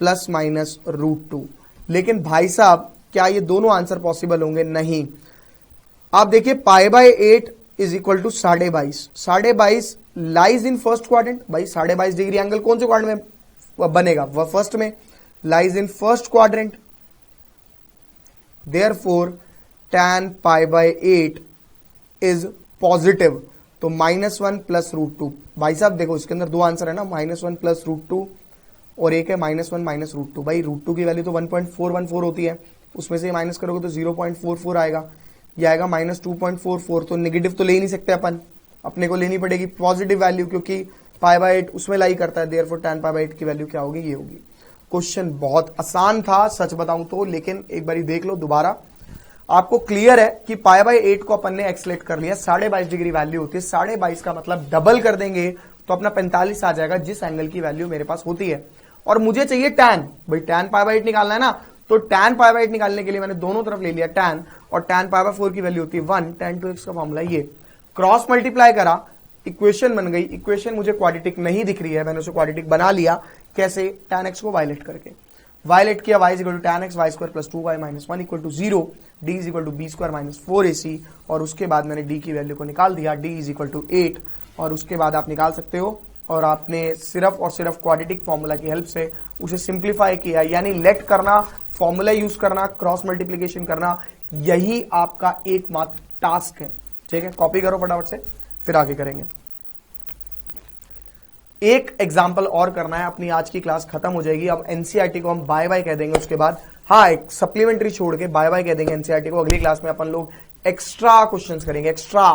प्लस माइनस रूट 2। लेकिन भाई साहब क्या ये दोनों आंसर पॉसिबल होंगे? नहीं। आप देखिए pi by 8 is equal to 22.5। 22.5 lies in first quadrant. भाई 22.5 डिग्री एंगल कौन से क्वाड्रेंट में बनेगा? वह फर्स्ट में, lies in first quadrant. Therefore tan pi by 8 is positive, तो माइनस 1 प्लस रूट 2। भाई साहब देखो इसके अंदर दो आंसर है ना, माइनस 1 प्लस रूट 2 और एक है -1 माइनस √2। भाई √2 की वैल्यू तो 1.414 होती है, उसमें से माइनस करोगे तो 0.44 आएगा, ये आएगा -2.44। तो नेगेटिव तो ले ही नहीं सकते अपन, अपने को लेनी पड़ेगी पॉजिटिव वैल्यू, क्योंकि π/8 उसमें लाई करता है, देयरफॉर tan π/8 की वैल्यू क्या होगी, ये होगी। क्वेश्चन बहुत आसान था सच बताऊं तो, लेकिन एक बार देख लो दोबारा, आपको क्लियर है कि π/8 को अपन ने एक्सलेट कर लिया, 22.5 डिग्री वैल्यू होती है, 22.5 का मतलब डबल कर देंगे तो अपना 45 आ जाएगा, जिस एंगल की वैल्यू मेरे पास होती है। और मुझे चाहिए tan, भाई tan π/8 निकालना है ना, तो tan π/8 निकालने के लिए मैंने दोनों तरफ ले लिया tan, और tan π/4 की वैल्यू होती है 1, tan 2x का फॉर्मूला ये, क्रॉस मल्टीप्लाई करा, इक्वेशन बन गई। इक्वेशन मुझे क्वाड्रेटिक नहीं दिख रही है, मैंने उसे क्वाड्रेटिक बना लिया, कैसे, tan x को वायलेट करके, वायलेट किया, y equal to tan x y square plus 2y minus 1 equal to 0, d is equal to b square minus 4ac, और उसके बाद मैंने d की वैल्यू को निकाल दिया, d इज इक्वल टू 8, और उसके बाद आप निकाल सकते हो, और आपने सिर्फ और सिर्फ क्वाड्रेटिक फॉर्मूला की हेल्प से उसे सिंप्लीफाई किया, यानी लेट करना, फॉर्मूला यूज करना, क्रॉस मल्टीप्लीकेशन करना, यही आपका एकमात्र टास्क है। ठीक है, कॉपी करो फटाफट से, फिर आगे करेंगे। एक एग्जाम्पल और करना है, अपनी आज की क्लास खत्म हो जाएगी। अब एनसीईआरटी को हम बाय बाय कह देंगे, उसके बाद हाँ एक सप्लीमेंट्री छोड़ के बाय बाय कह देंगे एनसीईआरटी को। अगली क्लास में अपन लोग एक्स्ट्रा क्वेश्चंस करेंगे, एक्स्ट्रा,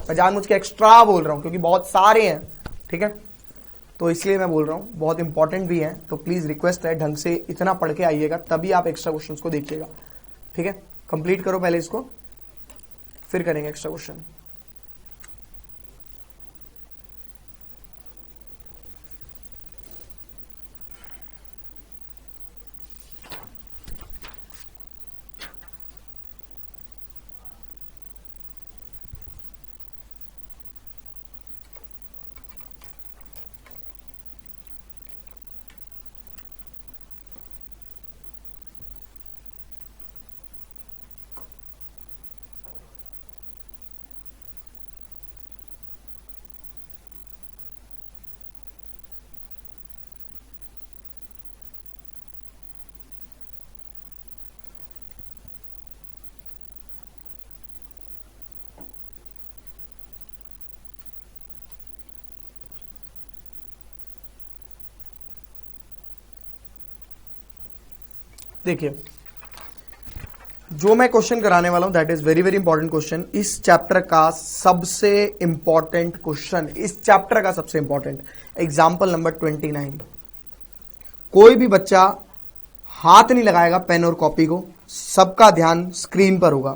मैं जानबूझ के एक्स्ट्रा बोल रहा हूं क्योंकि बहुत सारे हैं, ठीक है, तो इसलिए मैं बोल रहा हूं, बहुत इंपॉर्टेंट भी है, तो प्लीज रिक्वेस्ट है ढंग से इतना पढ़ के आइएगा, तभी आप एक्स्ट्रा क्वेश्चंस को देखिएगा। ठीक है, कंप्लीट करो पहले इसको, फिर करेंगे एक्स्ट्रा क्वेश्चन। देखिए, जो मैं क्वेश्चन कराने वाला हूं that is very very important question, इस चैप्टर का सबसे इंपॉर्टेंट क्वेश्चन, इस चैप्टर का सबसे इंपॉर्टेंट एग्जाम्पल नंबर 29। कोई भी बच्चा हाथ नहीं लगाएगा पेन और कॉपी को, सबका ध्यान स्क्रीन पर होगा।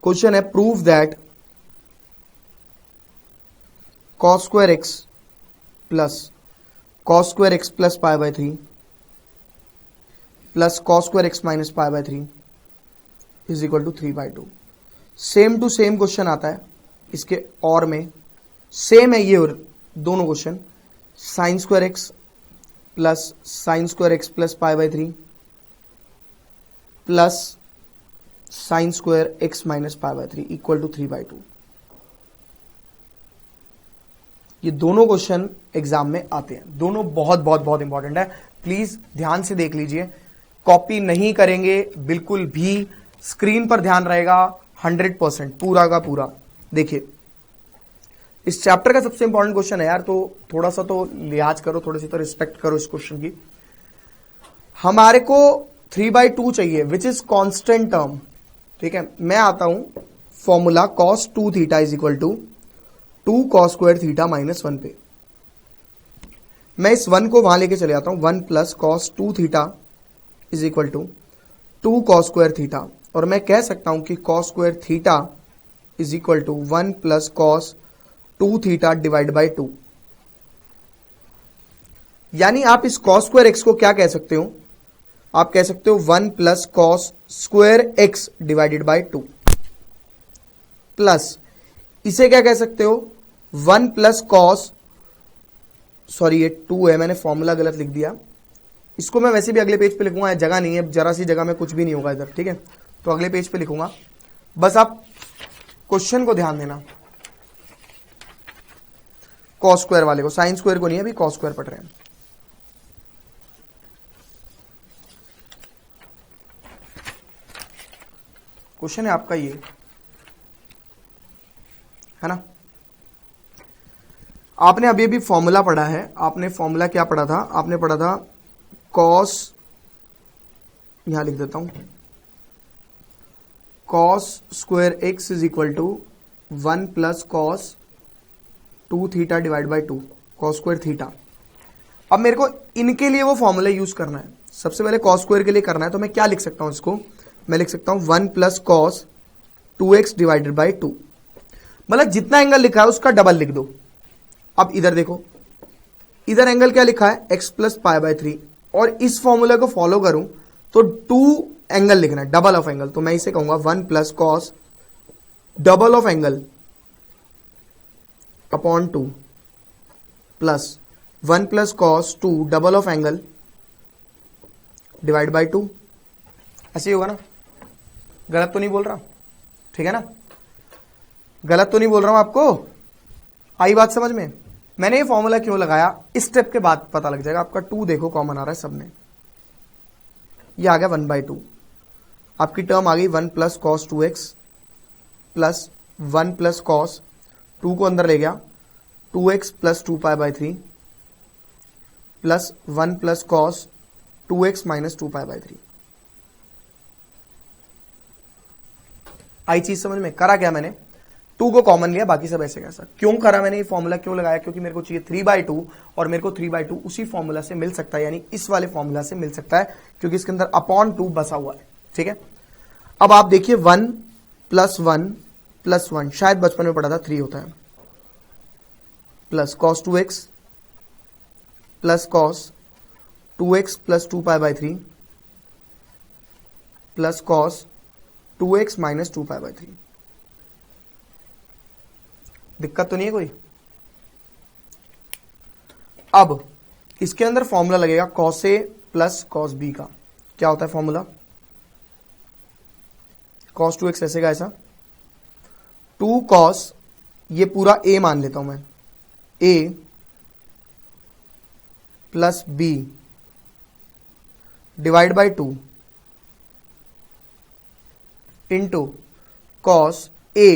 क्वेश्चन है, prove that cos square x plus π/3 plus cos square x minus π/3 is equal to 3/2। Same to same question आता है इसके, और में सेम है ये, और दोनों question, sine square x plus π/3 plus sine square x minus π/3 equal to 3/2। ये दोनों क्वेश्चन एग्जाम में आते हैं, दोनों बहुत बहुत बहुत इंपॉर्टेंट है, प्लीज ध्यान से देख लीजिए, कॉपी नहीं करेंगे बिल्कुल भी, स्क्रीन पर ध्यान रहेगा 100% पूरा का पूरा। देखिए, इस चैप्टर का सबसे इंपॉर्टेंट क्वेश्चन है यार, तो थोड़ा सा तो लिहाज करो, थोड़ी सी तो रिस्पेक्ट करो इस क्वेश्चन की। हमारे को 3/2 चाहिए विच इज कांस्टेंट टर्म। ठीक है, मैं आता हूं formula cos 2 theta is equal to 2 cos square theta minus 1 पे। मैं इस 1 को वहां लेके चले आता हूं, 1 plus cos 2 theta is equal to 2 cos square theta, और मैं कह सकता हूं कि cos square theta is equal to 1 plus cos 2 theta divide by 2। यानी आप इस cos स्क्वायर एक्स को क्या कह सकते हो, आप कह सकते हो 1 plus cos square x divided by 2, plus इसे क्या कह सकते हो 1 प्लस cos, सॉरी ये 2 है, मैंने फॉर्मूला गलत लिख दिया, इसको मैं वैसे भी अगले पेज पे लिखूंगा, जगह नहीं है, जरा सी जगह में कुछ भी नहीं होगा इधर, ठीक है, तो अगले पेज पे लिखूंगा, बस आप क्वेश्चन को ध्यान देना, cos स्क्वायर वाले को, साइन स्क्वायर को नहीं, अभी cos स्क्वायर पढ़ रहे हैं। क्वेश्चन है आपका ये, है ना, आपने अभी अभी फॉर्मूला पढ़ा है, आपने फॉर्मूला क्या पढ़ा था, आपने पढ़ा था कॉस, यहां लिख देता हूं, cos square x is equal to 1 plus cos 2 theta divide by 2 cos square theta. अब मेरे को इनके लिए वो फॉर्मूला यूज करना है। सबसे पहले कॉस स्क्वायर के लिए करना है, तो मैं क्या लिख सकता हूं इसको, मैं लिख सकता हूं 1 plus cos 2x divided by 2, मतलब जितना एंगल लिखा है उसका डबल लिख दो। अब इधर देखो, इधर एंगल क्या लिखा है, x प्लस पाई बाई 3, और इस फॉर्मूला को फॉलो करूं तो 2 एंगल लिखना है, डबल ऑफ एंगल, तो मैं इसे कहूंगा 1 plus cos double of angle upon 2 plus 1 plus cos 2 double of angle divide by 2। ऐसे ही होगा ना, गलत तो नहीं बोल रहा, ठीक है ना, गलत तो नहीं बोल रहा हूं आपको, आई बात समझ में। मैंने ये फॉर्मूला क्यों लगाया, इस स्टेप के बाद पता लग जाएगा। आपका 2 देखो कॉमन आ रहा है सब में, ये आ गया 1/2, आपकी टर्म आ गई 1 plus cos 2x plus 1 plus cos 2 को अंदर ले गया 2x plus 2 pi by 3 plus 1 plus cos 2x minus 2 pi by 3। आई चीज समझ में। करा क्या मैंने, 2 को कॉमन लिया, बाकी सब ऐसे कैसा। क्यों करा मैंने ये फॉर्मूला क्यों लगाया, क्योंकि मेरे को चाहिए 3/2 और मेरे को 3/2 उसी फॉर्मूला से मिल सकता है, यानी इस वाले फॉर्मूला से मिल सकता है, क्योंकि इसके अंदर अपॉन 2 बसा हुआ है, ठीक है। अब आप देखिए 1 प्लस 1 प्लस 1, शायद बचपन में पढ़ा था 3 होता है, plus cos 2x plus cos 2x plus 2 pi by 3 plus cos 2x minus 2 pi by 3। दिक्कत तो नहीं है कोई। अब इसके अंदर फॉर्मूला लगेगा cos A plus cos B का। क्या होता है फॉर्मूला, कॉस 2x ऐसे का ऐसा, 2 कॉस, ये पूरा ए मान लेता हूं मैं, A plus B divide by 2 into cos A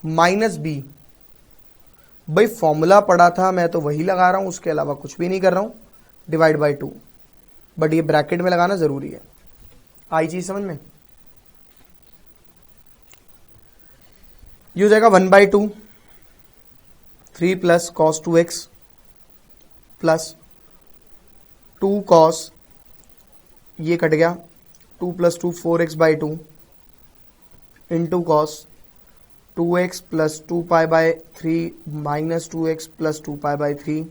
minus B. भाई फॉर्मूला पढ़ा था मैं तो वही लगा रहा हूं, उसके अलावा कुछ भी नहीं कर रहा हूं, डिवाइड बाई 2, बट ये ब्रैकेट में लगाना जरूरी है। आई चीज समझ में। ये हो जाएगा 1/2 3 plus cos 2x plus 2 cos, ये कट गया 2 plus 2 4x/2 into cos 2x plus 2 pi by 3 minus 2x plus 2 pi by 3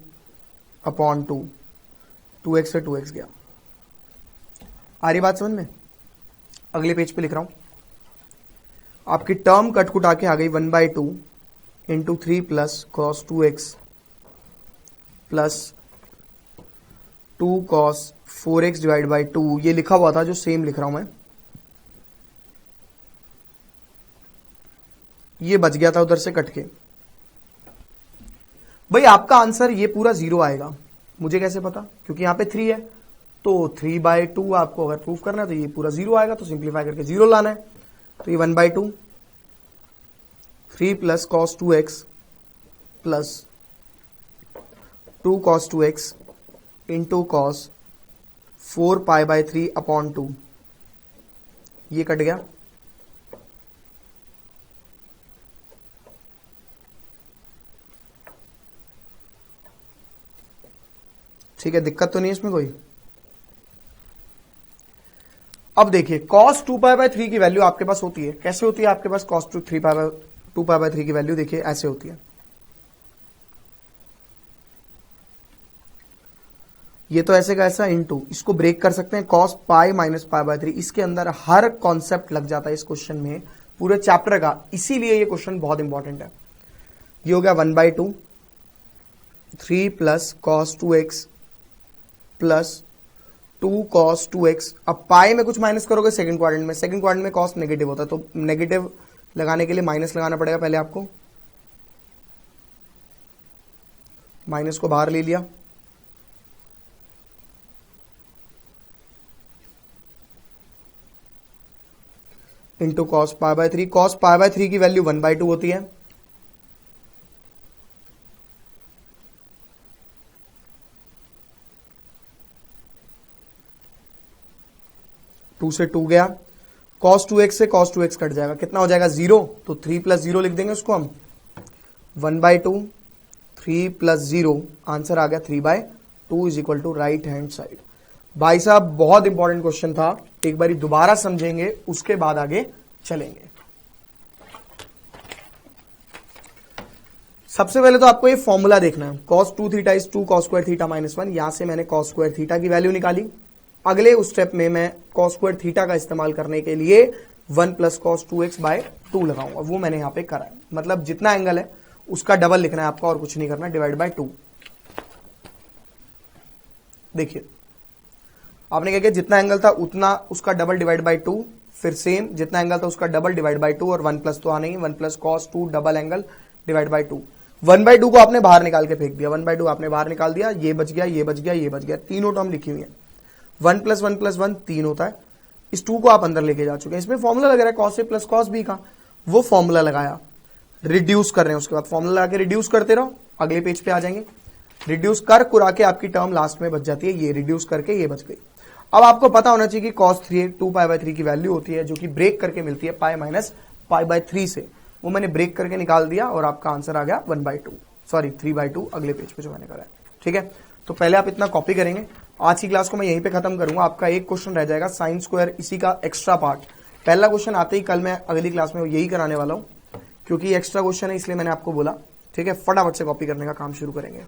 upon 2, 2x से 2x गया। आ रही बात समझ में। अगले पेज पे लिख रहा हूं, आपकी टर्म कट कुट आके आ गई 1/2 into 3 plus cos 2x plus 2 cos 4x divide by 2, ये लिखा हुआ था जो सेम लिख रहा हूं मैं, ये बच गया था उधर से कट के। भाई आपका आंसर ये पूरा 0 आएगा, मुझे कैसे पता, क्योंकि यहां पे 3 है, तो 3/2 आपको अगर प्रूफ करना है तो ये पूरा 0 आएगा, तो सिंप्लीफाई करके 0 लाना है, तो ये 1/2 3 plus cos 2x plus 2 cos 2x into cos 4 pi by 3 upon 2, ये कट गया, ठीक है, दिक्कत तो नहीं है इसमें कोई। अब देखिए cos 2 पाई बाई 3 की वैल्यू आपके पास होती है, कैसे होती है आपके पास cos 2 पाई बाई 3 की वैल्यू, देखिए ऐसे होती है, ये तो ऐसे का ऐसा इंटू, इसको ब्रेक कर सकते हैं cos pi minus pi by 3। इसके अंदर हर कॉन्सेप्ट लग जाता है इस क्वेश्चन में, पूरे चैप्टर का, इसीलिए ये क्वेश्चन बहुत इंपॉर्टेंट है। ये हो गया 1/2 3 plus cos 2x plus 2 cos 2x। अब पाई में कुछ माइनस करोगे सेकंड क्वाड्रेंट में, सेकंड क्वाड्रेंट में कॉस नेगेटिव होता है, तो नेगेटिव लगाने के लिए माइनस लगाना पड़ेगा पहले आपको, माइनस को बाहर ले लिया, into cos pi by 3। Cos pi by 3 की वैल्यू 1/2 होती है, 2 से 2 गया, cos 2x से cos 2x कट जाएगा, कितना हो जाएगा 0, तो 3 प्लस 0 लिख देंगे उसको हम, 1/2, 3 प्लस 0, आंसर आ गया 3/2 is equal to right hand side. भाई साहब बहुत इंपॉर्टेंट क्वेश्चन था, एक बारी दोबारा समझेंगे उसके बाद आगे चलेंगे। सबसे पहले तो आपको ये फॉर्मूला देखना है, cos 2 theta is 2 cos square theta minus 1, यहां से मैंने cos स्क्वायर थीटा की वैल्यू निकाली। अगले उस स्टेप में मैं cos स्क्वायर थीटा का इस्तेमाल करने के लिए 1 प्लस cos 2x/2 लगाऊंगा, वो मैंने यहां पे करा है। मतलब जितना एंगल है उसका डबल लिखना है आपका और कुछ नहीं करना, डिवाइड बाय 2। देखिए आपने क्या किया, जितना एंगल था उतना उसका डबल डिवाइड बाय 2, फिर सेम जितना एंगल था उसका डबल डिवाइड बाय 2 और 1 प्लस तो आना ही, 1 plus cos 2 double angle divide by 2। 1/2 को आपने बाहर निकाल के फेंक दिया, 1/2 आपने बाहर निकाल दिया, ये बच गया, ये बच गया, ये बच गया, तीनों टर्म लिखी हुई है। 1 प्लस 1 प्लस 1 3 होता है, इस 2 को आप अंदर लेके जा चुके हैं। इसमें फॉर्मूला लग रहा है cos a plus cos b का, वो फॉर्मूला लगाया, रिड्यूस कर रहे हैं, उसके बाद फॉर्मूला लगा के रिड्यूस करते रहो, अगले पेज पे आ जाएंगे। रिड्यूस कर कुरा के आपकी टर्म लास्ट में बच जाती है, ये रिड्यूस करके ये बच गई। अब आपको पता होना चाहिए कि cos 3 2π/3 की वैल्यू होती है, जो कि ब्रेक करके मिलती है पाई माइनस π/3 से, वो मैंने ब्रेक करके निकाल दिया और आपका आंसर आ गया 1/2, सॉरी 3/2 अगले पेज पे जो मैंने करा है। ठीक है, तो पहले आप इतना कॉपी करेंगे। आज की क्लास को मैं यहीं पे खत्म करूंगा, आपका एक क्वेश्चन रह जाएगा साइन स्क्वायर, इसी का एक्स्ट्रा पार्ट। पहला क्वेश्चन आते ही कल मैं अगली क्लास में यही कराने वाला हूं, क्योंकि एक्स्ट्रा क्वेश्चन है इसलिए मैंने आपको बोला। ठीक है, फटाफट से कॉपी करने का काम शुरू करेंगे।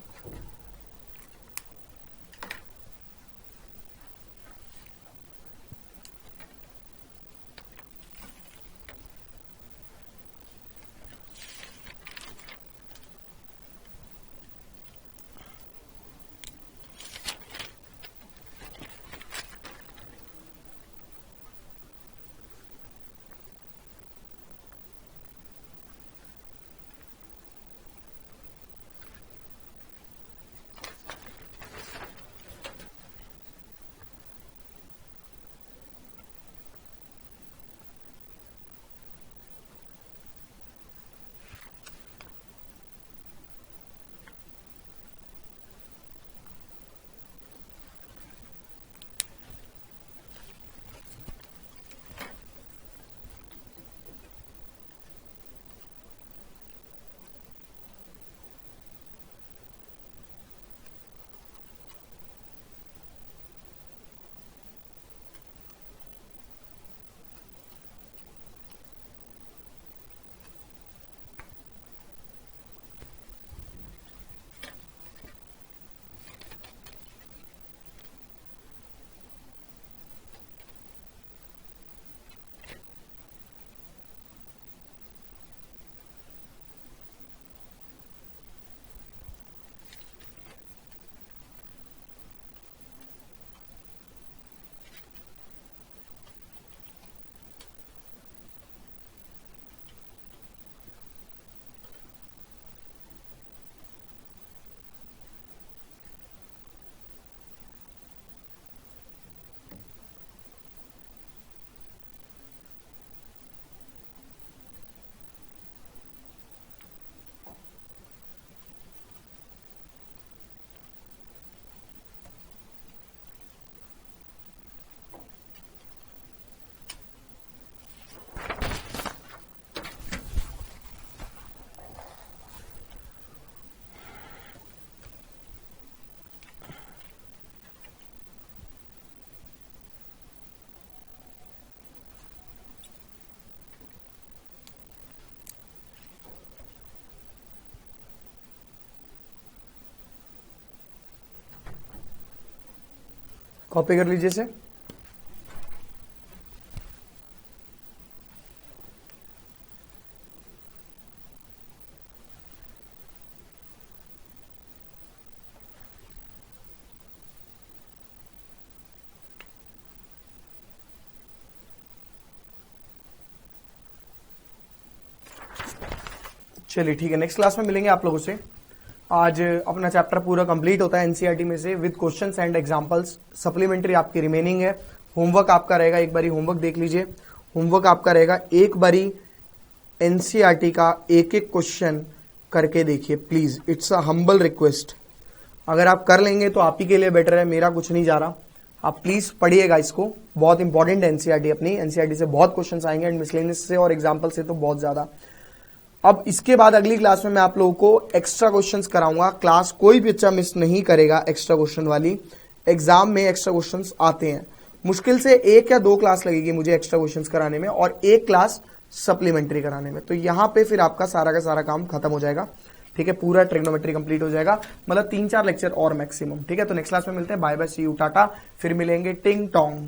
कॉपी कर लीजिए इसे। चलिए ठीक है, नेक्स्ट क्लास में मिलेंगे आप लोगों से। आज अपना चैप्टर पूरा कंप्लीट होता है एनसीईआरटी में से with questions and examples. Supplementary आपकी रिमेनिंग है। होमवर्क आपका रहेगा, एक बारी होमवर्क देख लीजिए। होमवर्क आपका रहेगा, एक बारी एनसीईआरटी का एक एक क्वेश्चन करके देखिए please, it's a humble request. अगर आप कर लेंगे तो आप ही के लिए बेटर है, मेरा कुछ नहीं जा रहा। आप प्लीज पढ़िएगा इसको, बहुत इंपॉर्टेंट है एनसीईआरटी अपनी। एनसीईआरटी से बहुत क्वेश्चंस आएंगे एंड मिसलेनियस से और एग्जाम्पल से तो बहुत ज्यादा। अब इसके बाद अगली क्लास में मैं आप लोगों को एक्स्ट्रा क्वेश्चंस कराऊंगा। क्लास कोई भी बच्चा मिस नहीं करेगा एक्स्ट्रा क्वेश्चन वाली। एग्जाम में एक्स्ट्रा क्वेश्चंस आते हैं, मुश्किल से 1 या 2 क्लास लगेगी मुझे एक्स्ट्रा क्वेश्चंस कराने में और 1 क्लास सप्लीमेंट्री कराने में। तो यहां पे फिर आपका सारा का सारा काम खत्म हो जाएगा, ठीक है, पूरा ट्रिग्नोमेट्री कंप्लीट हो जाएगा, मतलब 3-4 लेक्चर और मैक्सिमम, ठीक है। तो नेक्स्ट क्लास में मिलते हैं, बाय बाय, सी यू, टाटा, फिर मिलेंगे, टिंग टोंग।